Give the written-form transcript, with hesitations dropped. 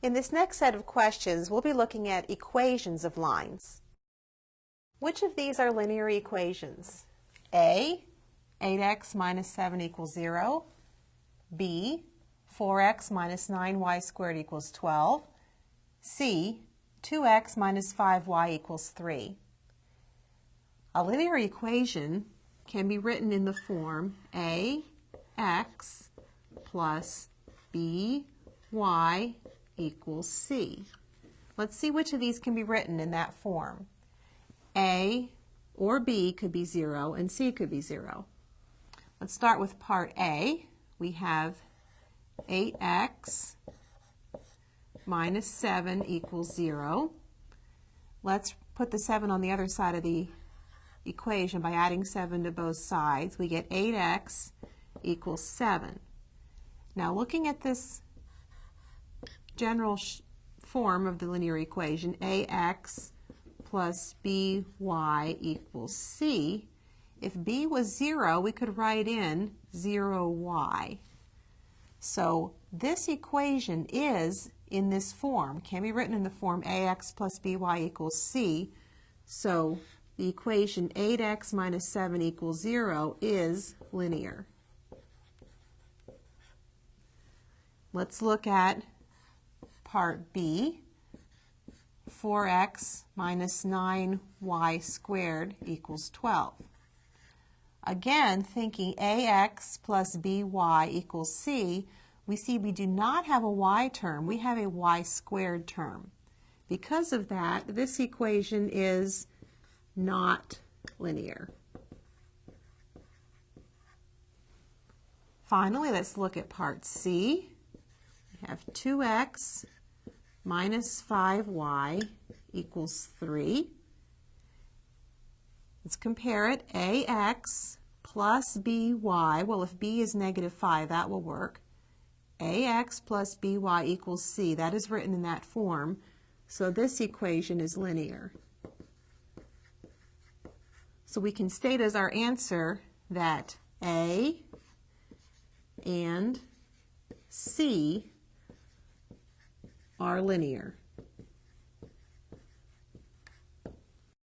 In this next set of questions, we'll be looking at equations of lines. Which of these are linear equations? A, 8x minus 7 equals 0. B, 4x minus 9y squared equals 12. C, 2x minus 5y equals 3. A linear equation can be written in the form ax plus by equals c. Let's see which of these can be written in that form. A or B could be 0 and C could be 0. Let's start with part A. We have 8x minus 7 equals 0. Let's put the 7 on the other side of the equation by adding 7 to both sides. We get 8x equals 7. Now looking at this general form of the linear equation, ax plus by equals c, if b was 0, we could write in 0y. So this equation is in this form, can be written in the form ax plus by equals c. So the equation 8x minus 7 equals 0 is linear. Let's look at part B. 4x minus 9y squared equals 12. Again, thinking ax plus by equals c, we see we do not have a y term, we have a y squared term. Because of that, this equation is not linear. Finally, let's look at part C. We have 2x minus 5y equals 3. Let's compare it. ax plus by, well, if b is negative 5, that will work. ax plus by equals c, that is written in that form, so this equation is linear. So we can state as our answer that A and C are linear.